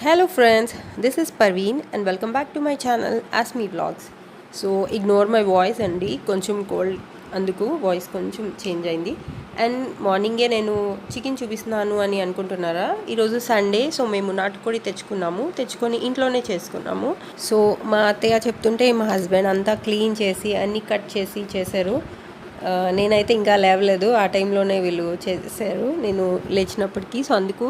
Hello friends, this is Parveen and welcome back to my channel Asmi Vlogs. So ignore my voice అండి, కొంచెం cold, అందుకు voice కొంచెం change అయింది. And మార్నింగే నేను చికెన్ చూపిస్తున్నాను అని అనుకుంటున్నారా? ఈరోజు సండే, సో మేము నాటుకోడి తెచ్చుకొని ఇంట్లోనే చేసుకున్నాము. సో మా అత్తయ్య చెప్తుంటే మా హస్బెండ్ అంతా క్లీన్ చేసి అన్నీ కట్ చేసి చేశారు. నేనైతే ఇంకా లేవలేదు, ఆ టైంలోనే వీళ్ళు చేశారు నేను లేచినప్పటికీ. సో అందుకు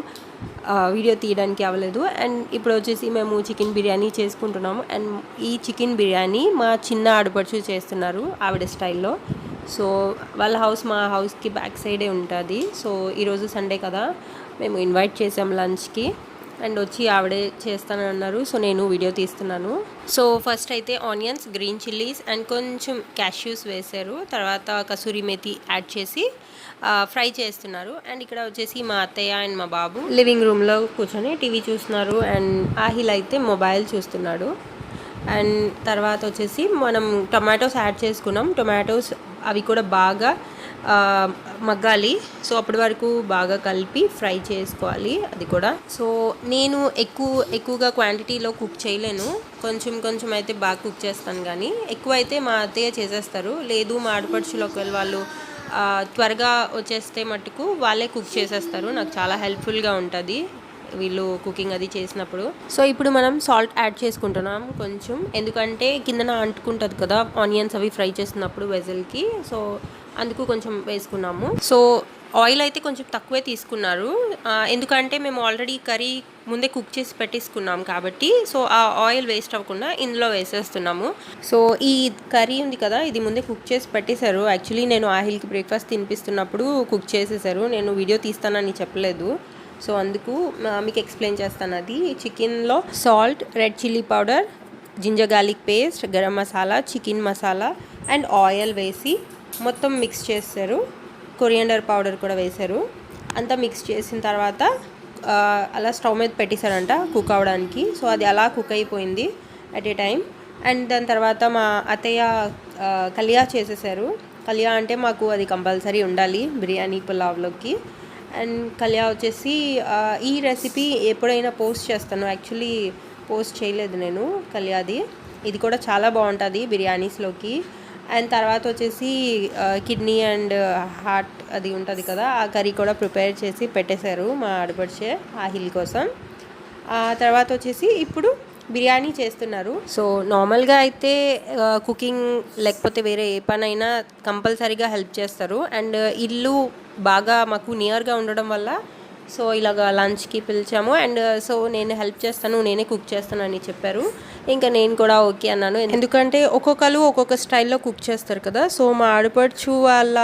వీడియో తీయడానికి అవ్వలేదు. అండ్ ఇప్పుడు వచ్చేసి మేము చికెన్ బిర్యానీ చేసుకుంటున్నాము. అండ్ ఈ చికెన్ బిర్యానీ మా చిన్న ఆడపడుచు చేస్తున్నారు ఆవిడ స్టైల్లో. సో వాళ్ళ హౌస్ మా హౌస్కి బ్యాక్ సైడే ఉంటుంది. సో ఈరోజు సండే కదా, మేము ఇన్వైట్ చేసాం లంచ్కి. అండ్ వచ్చి ఆవిడే చేస్తానన్నారు, సో నేను వీడియో తీస్తున్నాను. సో ఫస్ట్ అయితే ఆనియన్స్, గ్రీన్ చిల్లీస్ అండ్ కొంచెం క్యాష్యూస్ వేశారు. తర్వాత కసూరి మేతి యాడ్ చేసి ఫ్రై చేస్తున్నారు. అండ్ ఇక్కడ వచ్చేసి మా అత్తయ్య అండ్ మా బాబు లివింగ్ రూమ్లో కూర్చొని టీవీ చూస్తున్నారు. అండ్ ఆహిల్ అయితే మొబైల్ చూస్తున్నాడు. అండ్ తర్వాత వచ్చేసి మనం టొమాటోస్ యాడ్ చేసుకున్నాం. టొమాటోస్ అవి కూడా బాగా మగ్గాలి. సో అప్పటి వరకు బాగా కలిపి ఫ్రై చేసుకోవాలి అది కూడా. సో నేను ఎక్కువగా క్వాంటిటీలో కుక్ చేయలేను, కొంచెం అయితే బాగా కుక్ చేస్తాను. కానీ ఎక్కువ అయితే మా అత్తయ్య చేసేస్తారు. లేదు మా ఆడపడుచులు ఒకవేళ వాళ్ళు త్వరగా వచ్చేస్తే మట్టుకు వాళ్ళే కుక్ చేసేస్తారు. నాకు చాలా హెల్ప్ఫుల్గా ఉంటుంది వీళ్ళు కుకింగ్ అది చేసినప్పుడు. సో ఇప్పుడు మనం సాల్ట్ యాడ్ చేసుకుంటున్నాం కొంచెం, ఎందుకంటే కిందన అంటుకుంటుంది కదా ఆనియన్స్ అవి ఫ్రై చేస్తున్నప్పుడు వెజల్కి. సో అందుకు కొంచెం వేసుకున్నాము. సో ఆయిల్ అయితే కొంచెం తక్కువే తీసుకున్నారు, ఎందుకంటే మేము ఆల్రెడీ కర్రీ ముందే కుక్ చేసి పెట్టేసుకున్నాం కాబట్టి. సో ఆ ఆయిల్ వేస్ట్ అవ్వకుండా ఇందులో వేసేస్తున్నాము. సో ఈ కర్రీ ఉంది కదా, ఇది ముందే కుక్ చేసి పెట్టేశారు. యాక్చువల్లీ నేను ఆహిల్కి బ్రేక్ఫాస్ట్ తినిపిస్తున్నప్పుడు కుక్ చేసేసారు, నేను వీడియో తీస్తానని చెప్పలేదు. సో అందుకు మీకు ఎక్స్ప్లెయిన్ చేస్తాను. అది చికెన్లో salt, red chilli powder, ginger garlic paste, garam masala, chicken masala and oil వేసి మొత్తం మిక్స్ చేస్తారు. కొరియండర్ పౌడర్ కూడా వేశారు. అంతా మిక్స్ చేసిన తర్వాత అలా స్టవ్ మీద పెట్టేశారంట కుక్ అవ్వడానికి. సో అది అలా కుక్ అయిపోయింది అట్ ఏ టైం. అండ్ దాని తర్వాత మా అత్తయ్య కలియా చేసేసారు. కలియా అంటే మాకు అది కంపల్సరీ ఉండాలి బిర్యానీ పులావ్లోకి. అండ్ కలియా వచ్చేసి ఈ రెసిపీ ఎప్పుడైనా పోస్ట్ చేస్తాను, యాక్చువల్లీ పోస్ట్ చేయలేదు నేను కలియాది. ఇది కూడా చాలా బాగుంటుంది బిర్యానీస్లోకి. అండ్ తర్వాత వచ్చేసి కిడ్నీ అండ్ హార్ట్ అది ఉంటుంది కదా, ఆ కర్రీ కూడా ప్రిపేర్ చేసి పెట్టేశారు మా ఆడపడిచే ఆహిల్ కోసం. ఆ తర్వాత వచ్చేసి ఇప్పుడు బిర్యానీ చేస్తున్నారు. సో నార్మల్గా అయితే కుకింగ్ లేకపోతే వేరే ఏ పనైనా కంపల్సరీగా హెల్ప్ చేస్తారు. అండ్ ఇల్లు బాగా మాకు నియర్గా ఉండడం వల్ల సో ఇలాగ లంచ్కి పిలిచాము. అండ్ సో నేను హెల్ప్ చేస్తాను, నేనే కుక్ చేస్తాను అని చెప్పారు. ఇంకా నేను కూడా ఓకే అన్నాను, ఎందుకంటే ఒక్కొక్కరు ఒక్కొక్క స్టైల్లో కుక్ చేస్తారు కదా. సో మా ఆడపడుచు వాళ్ళ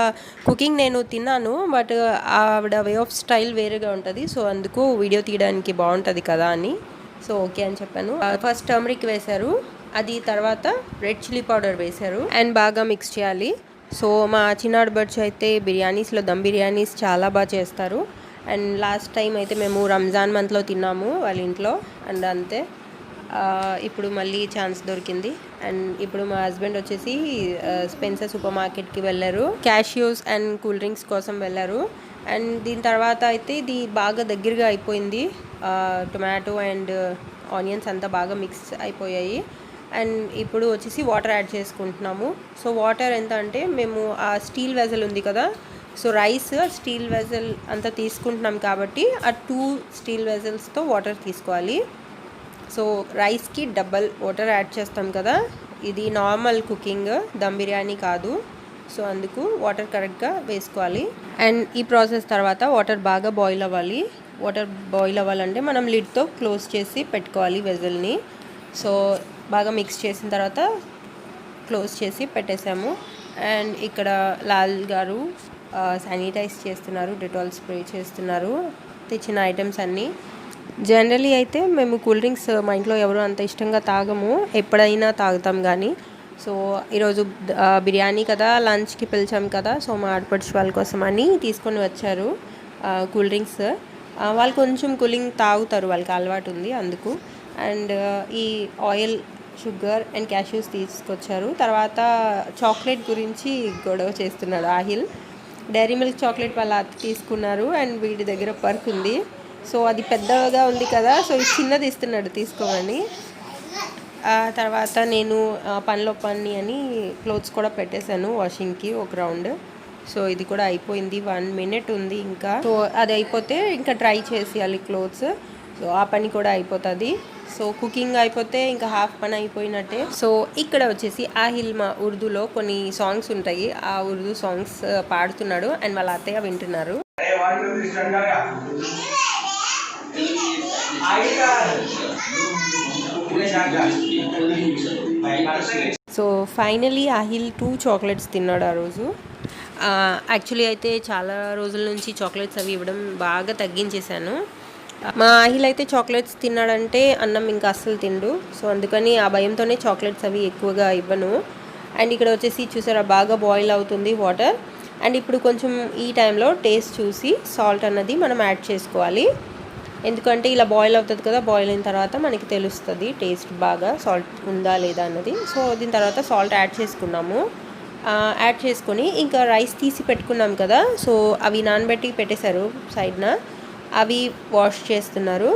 కుకింగ్ నేను తిన్నాను, బట్ ఆవిడ వే ఆఫ్ స్టైల్ వేరేగా ఉంటుంది. సో అందుకు వీడియో తీయడానికి బాగుంటుంది కదా అని సో ఓకే అని చెప్పాను. ఫస్ట్ టర్మరిక్ వేశారు, అది తర్వాత రెడ్ చిల్లీ పౌడర్ వేశారు అండ్ బాగా మిక్స్ చేయాలి. సో మా చిన్నాడు బడ్స్ అయితే బిర్యానీస్లో దమ్ బిర్యానీస్ చాలా బాగా చేస్తారు. అండ్ లాస్ట్ టైం అయితే మేము రంజాన్ మంత్లో తిన్నాము వాళ్ళ ఇంట్లో. అండ్ అంతే, ఇప్పుడు మళ్ళీ ఛాన్స్ దొరికింది. అండ్ ఇప్పుడు మా హస్బెండ్ వచ్చేసి స్పెన్సర్ సూపర్ మార్కెట్కి వెళ్ళారు, క్యాష్యూస్ అండ్ కూల్ డ్రింక్స్ కోసం వెళ్ళారు. అండ్ దీని తర్వాత అయితే ఇది బాగా దగ్గరగా అయిపోయింది, టొమాటో అండ్ ఆనియన్స్ అంతా బాగా మిక్స్ అయిపోయాయి. అండ్ ఇప్పుడు వచ్చేసి వాటర్ యాడ్ చేసుకుంటున్నాము. సో వాటర్ ఎంత అంటే మేము ఆ స్టీల్ వెజల్ ఉంది కదా, సో రైస్ స్టీల్ వెజల్ అంతా తీసుకుంటున్నాం కాబట్టి ఆ 2 స్టీల్ వెజల్స్తో వాటర్ తీసుకోవాలి. సో రైస్కి డబల్ వాటర్ యాడ్ చేస్తాం కదా, ఇది నార్మల్ కుకింగ్, దమ్ బిర్యానీ కాదు. సో అందుకు వాటర్ కరెక్ట్గా వేసుకోవాలి. అండ్ ఈ ప్రాసెస్ తర్వాత వాటర్ బాగా బాయిల్ అవ్వాలి. వాటర్ బాయిల్ అవ్వాలంటే మనం లిడ్తో క్లోజ్ చేసి పెట్టుకోవాలి వెజల్ని. సో బాగా మిక్స్ చేసిన తర్వాత క్లోజ్ చేసి పెట్టేసాము. అండ్ ఇక్కడ లాల్ గారు శానిటైజ్ చేస్తున్నారు, డెటాల్ స్ప్రే చేస్తున్నారు తెచ్చిన ఐటమ్స్ అన్నీ. జనరలీ అయితే మేము కూల్ డ్రింక్స్ మా ఇంట్లో ఎవరు అంత ఇష్టంగా తాగము, ఎప్పుడైనా తాగుతాం కానీ. సో ఈరోజు బిర్యానీ కదా, లంచ్కి పిలిచాం కదా, సో మా ఆడపడుచు వాళ్ళ కోసం అని తీసుకొని వచ్చారు కూల్ డ్రింక్స్. వాళ్ళు కొంచెం కూలింగ్ తాగుతారు, వాళ్ళకి అలవాటు ఉంది అందుకు. అండ్ ఈ ఆయిల్, షుగర్ అండ్ క్యాష్యూస్ తీసుకొచ్చారు. తర్వాత చాక్లెట్ గురించి గొడవ చేస్తున్నాడు ఆహిల్. డైరీ మిల్క్ చాక్లెట్ వాళ్ళ అత్త తీసుకున్నారు అండ్ వీడి దగ్గర పర్క్ ఉంది. సో అది పెద్దగా ఉంది కదా, సో ఇది చిన్నది ఇస్తున్నాడు తీసుకోమని. తర్వాత నేను పనిలో పని అని క్లోత్స్ కూడా పెట్టేశాను వాషింగ్కి ఒక రౌండ్. సో ఇది కూడా అయిపోయింది, 1 minute ఉంది ఇంకా. సో అది అయిపోతే ఇంకా డ్రై చేసేయాలి క్లోత్స్. సో ఆ పని కూడా అయిపోతుంది. సో కుకింగ్ అయిపోతే ఇంకా హాఫ్ పని అయిపోయినట్టే. సో ఇక్కడ వచ్చేసి ఆహిల్ మా ఉర్దూలో కొన్ని సాంగ్స్ ఉంటాయి, ఆ ఉర్దూ సాంగ్స్ పాడుతున్నాడు అండ్ వాళ్ళ అత్తయ్య వింటున్నారు. సో ఫైనలీ ఆహిల్ 2 చాక్లెట్స్ తిన్నాడు ఆ రోజు. యాక్చువల్లీ అయితే చాలా రోజుల నుంచి చాక్లెట్స్ అవి ఇవ్వడం బాగా తగ్గించేశాను. మా ఆహిల్ అయితే చాక్లెట్స్ తిన్నాడంటే అన్నం ఇంకా అస్సలు తిండు. సో అందుకని ఆ భయంతోనే చాక్లెట్స్ అవి ఎక్కువగా ఇవ్వను. అండ్ ఇక్కడ వచ్చేసి చూసారా బాగా బాయిల్ అవుతుంది వాటర్. అండ్ ఇప్పుడు కొంచెం ఈ టైంలో టేస్ట్ చూసి సాల్ట్ అన్నది మనం యాడ్ చేసుకోవాలి. ఎందుకంటే ఇలా బాయిల్ అవుతుంది కదా, బాయిల్ అయిన తర్వాత మనకి తెలుస్తుంది టేస్ట్ బాగా సాల్ట్ ఉందా లేదా అన్నది. సో దీని తర్వాత సాల్ట్ యాడ్ చేసుకున్నాము. యాడ్ చేసుకొని ఇంకా రైస్ తీసి పెట్టుకున్నాం కదా, సో అవి నానబెట్టి పెట్టేశారు సైడ్న. అవి వాష్ చేస్తున్నారు.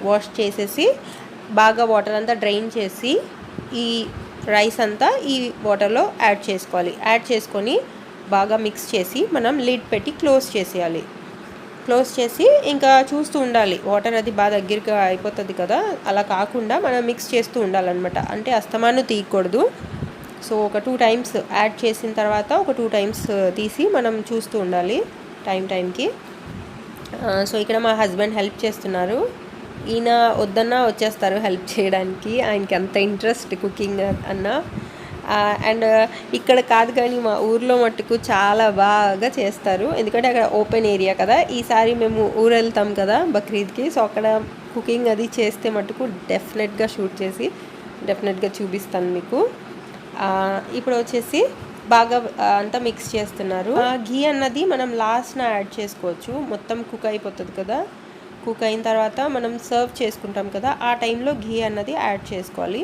వాష్ చేసేసి బాగా వాటర్ అంతా డ్రైన్ చేసి ఈ రైస్ అంతా ఈ వాటర్లో యాడ్ చేసుకోవాలి. యాడ్ చేసుకొని బాగా మిక్స్ చేసి మనం లిడ్ పెట్టి క్లోజ్ చేసేయాలి. క్లోజ్ చేసి ఇంకా చూస్తూ ఉండాలి, వాటర్ అది బాగా దగ్గరగా అయిపోతుంది కదా, అలా కాకుండా మనం మిక్స్ చేస్తూ ఉండాలన్నమాట. అంటే అస్తమాను తీయకూడదు. సో ఒక 2 times యాడ్ చేసిన తర్వాత ఒక 2 times తీసి మనం చూస్తూ ఉండాలి టైంకి. సో ఇక్కడ మా హస్బెండ్ హెల్ప్ చేస్తున్నారు. ఈయన వద్దన్నా వచ్చేస్తారు హెల్ప్ చేయడానికి, ఆయనకి అంత ఇంట్రెస్ట్ కుకింగ్ అన్న. అండ్ ఇక్కడ కాదు కానీ మా ఊర్లో మట్టుకు చాలా బాగా చేస్తారు, ఎందుకంటే అక్కడ ఓపెన్ ఏరియా కదా. ఈసారి మేము ఊరు వెళ్తాం కదా బక్రీద్కి, సో అక్కడ కుకింగ్ అది చేస్తే మట్టుకు డెఫినెట్గా షూట్ చేసి డెఫినెట్గా చూపిస్తాను మీకు. ఇప్పుడు వచ్చేసి బాగా అంతా మిక్స్ చేస్తున్నారు. ఘీ అన్నది మనం లాస్ట్న యాడ్ చేసుకోవచ్చు, మొత్తం కుక్ అయిపోతుంది కదా. కుక్ అయిన తర్వాత మనం సర్వ్ చేసుకుంటాం కదా, ఆ టైంలో ఘీ అన్నది యాడ్ చేసుకోవాలి.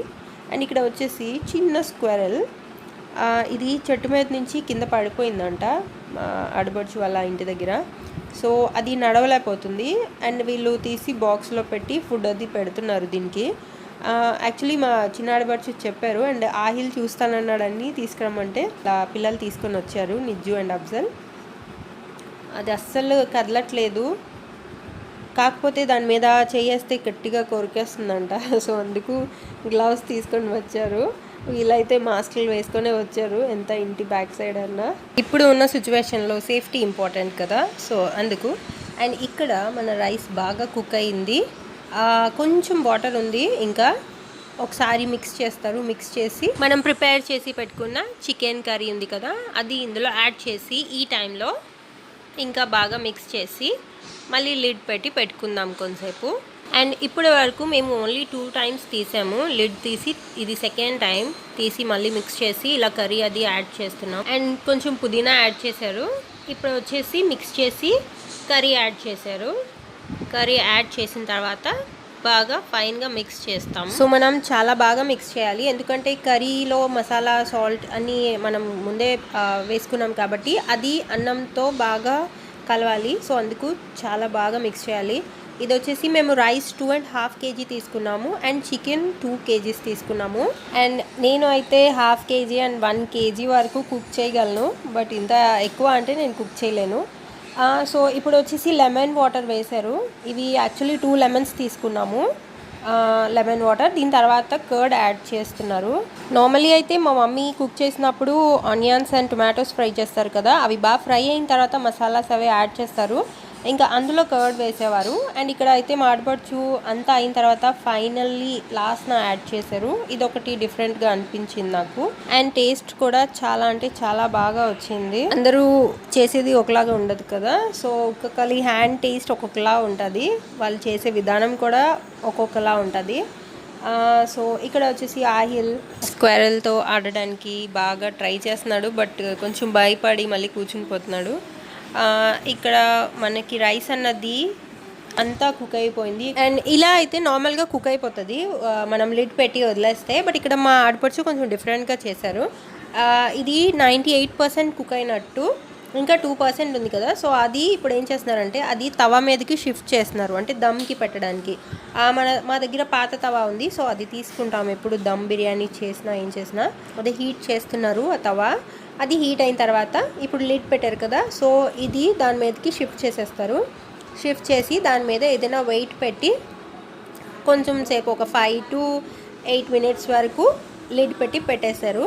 అండ్ ఇక్కడ వచ్చేసి చిన్న స్క్వెరల్, ఇది చెట్టు మీద నుంచి కింద పడిపోయిందంట ఆడబడుచు వాళ్ళ ఇంటి దగ్గర. సో అది నడవలేకపోతుంది అండ్ వీళ్ళు తీసి బాక్స్లో పెట్టి ఫుడ్ అది పెడుతున్నారు దీనికి. యాక్చువల్లీ మా చిన్న ఆడబడుచు చెప్పారు అండ్ ఆహిల్ చూస్తానన్నాడని తీసుకురమ్మంటే పిల్లలు తీసుకొని వచ్చారు, నిజ్జు అండ్ అఫ్జల్. అది అస్సలు కదలట్లేదు, కాకపోతే దాని మీద చేయేస్తే గట్టిగా కొరికేస్తుందంట. సో అందుకు గ్లౌస్ తీసుకొని వచ్చారు. వీళ్ళైతే మాస్కులు వేసుకొనే వచ్చారు, ఎంత ఇంటి బ్యాక్ సైడ్ అన్నా. ఇప్పుడు ఉన్న సిచ్యువేషన్లో సేఫ్టీ ఇంపార్టెంట్ కదా, సో అందుకు. అండ్ ఇక్కడ మన రైస్ బాగా కుక్ అయింది, కొంచెం వాటర్ ఉంది, ఇంకా ఒకసారి మిక్స్ చేస్తారు. మిక్స్ చేసి మనం ప్రిపేర్ చేసి పెట్టుకున్న చికెన్ కర్రీ ఉంది కదా, అది ఇందులో యాడ్ చేసి ఈ టైంలో ఇంకా బాగా మిక్స్ చేసి మళ్ళీ లిడ్ పెట్టి పెట్టుకుందాం కొంతసేపు. అండ్ ఇప్పటి వరకు మేము ఓన్లీ 2 times తీసాము లిడ్ తీసి, ఇది సెకండ్ టైం తీసి మళ్ళీ మిక్స్ చేసి ఇలా కర్రీ అది యాడ్ చేస్తున్నాం. అండ్ కొంచెం పుదీనా యాడ్ చేశారు. ఇప్పుడు వచ్చేసి మిక్స్ చేసి కర్రీ యాడ్ చేశారు. కర్రీ యాడ్ చేసిన తర్వాత బాగా ఫైన్గా మిక్స్ చేస్తాం. సో మనం చాలా బాగా మిక్స్ చేయాలి, ఎందుకంటే కర్రీలో మసాలా సాల్ట్ అన్నీ మనం ముందే వేసుకున్నాం కాబట్టి అది అన్నంతో బాగా కలవాలి. సో అందుకు చాలా బాగా మిక్స్ చేయాలి. ఇది వచ్చేసి మేము రైస్ 2.5 kg తీసుకున్నాము అండ్ చికెన్ 2 kgs తీసుకున్నాము. అండ్ నేను అయితే 1/2 kg అండ్ 1 kg వరకు కుక్ చేయగలను, బట్ ఇంత ఎక్కువ అంటే నేను కుక్ చేయలేను. సో ఇప్పుడు వచ్చేసి లెమన్ వాటర్ వేశారు. ఇవి యాక్చువల్లీ 2 lemons తీసుకున్నాము, లెమన్ వాటర్. దీని తర్వాత కర్డ్ యాడ్ చేస్తున్నారు. నార్మలీ అయితే మా మమ్మీ కుక్ చేసినప్పుడు ఆనియన్స్ అండ్ టొమాటోస్ ఫ్రై చేస్తారు కదా, అవి బాగా ఫ్రై అయిన తర్వాత మసాలాస్ అవి యాడ్ చేస్తారు, ఇంకా అందులో కర్డ్ వేసేవారు. అండ్ ఇక్కడ అయితే మా ఆడపడుచు అంతా అయిన తర్వాత ఫైనల్లీ లాస్ట్న యాడ్ చేశారు. ఇది ఒకటి డిఫరెంట్గా అనిపించింది నాకు. అండ్ టేస్ట్ కూడా చాలా అంటే చాలా బాగా వచ్చింది. అందరూ చేసేది ఒకలాగా ఉండదు కదా, సో ఒక్కొక్కరి హ్యాండ్ టేస్ట్ ఒక్కొక్కలా ఉంటుంది, వాళ్ళు చేసే విధానం కూడా ఒక్కొక్కలా ఉంటుంది. సో ఇక్కడ వచ్చేసి ఆహిల్ స్క్వేరల్తో ఆడడానికి బాగా ట్రై చేస్తున్నాడు, బట్ కొంచెం భయపడి మళ్ళీ కూర్చుని పోతున్నాడు. ఇక్కడ మనకి రైస్ అన్నది అంతా కుక్ అయిపోయింది. అండ్ ఇలా అయితే నార్మల్గా కుక్ అయిపోతుంది మనం లిడ్ పెట్టి వదిలేస్తే, బట్ ఇక్కడ మా ఆడపడుచు కొంచెం డిఫరెంట్గా చేశారు. ఇది 98% కుక్ అయినట్టు. ఇంకా 2% ఉంది కదా, సో అది ఇప్పుడు ఏం చేస్తున్నారంటే అది తవా మీదకి షిఫ్ట్ చేస్తున్నారు, అంటే దమ్కి పెట్టడానికి. మా దగ్గర పాత తవా ఉంది, సో అది తీసుకుంటాము ఎప్పుడు దమ్ బిర్యానీ చేసినా ఏం చేసినా. అది హీట్ చేస్తున్నారు ఆ తవా. అది హీట్ అయిన తర్వాత ఇప్పుడు లిడ్ పెట్టారు కదా, సో ఇది దాని మీదకి షిఫ్ట్ చేసేస్తారు. షిఫ్ట్ చేసి దాని మీద ఏదైనా వెయిట్ పెట్టి కొంచెం సేపు ఒక 5 to 8 మినిట్స్ వరకు లిడ్ పెట్టి పెట్టేశారు.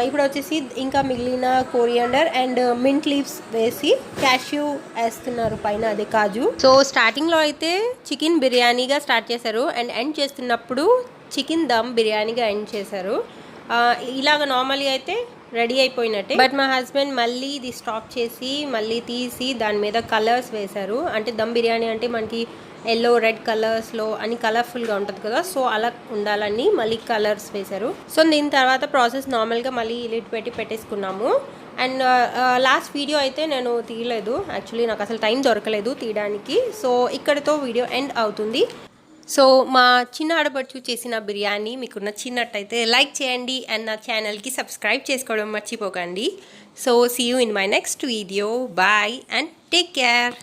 ఇప్పుడు వచ్చేసి ఇంకా మిగిలిన కోరియాండర్ అండ్ మింట్ లీవ్స్ వేసి క్యాష్యూ వేస్తున్నారు పైన, అదే కాజు. సో స్టార్టింగ్లో అయితే చికెన్ బిర్యానీగా స్టార్ట్ చేశారు అండ్ ఎండ్ చేస్తున్నప్పుడు చికెన్ దమ్ బిర్యానీగా ఎండ్ చేశారు. ఇలాగ నార్మల్గా అయితే రెడీ అయిపోయినట్టే. బట్ మా హస్బెండ్ మళ్ళీ ఇది స్టాప్ చేసి మళ్ళీ తీసి దాని మీద కలర్స్ వేశారు. అంటే దమ్ బిర్యానీ అంటే మనకి ఎల్లో రెడ్ కలర్స్లో అని కలర్ఫుల్గా ఉంటుంది కదా, సో అలా ఉండాలని మళ్ళీ కలర్స్ వేశారు. సో దీని తర్వాత ప్రాసెస్ నార్మల్గా మళ్ళీ లిడ్ పెట్టి పెట్టేసుకున్నాము. అండ్ లాస్ట్ వీడియో అయితే నేను తీయలేదు, యాక్చువల్లీ నాకు అసలు టైం దొరకలేదు తీయడానికి. సో ఇక్కడితో వీడియో ఎండ్ అవుతుంది. సో మా చిన్న ఆడపడుచు చేసిన బిర్యానీ మీకు నచ్చినట్టయితే లైక్ చేయండి అండ్ నా ఛానల్కి సబ్స్క్రైబ్ చేసుకోవడం మర్చిపోకండి. So see you in my next video. Bye and take care.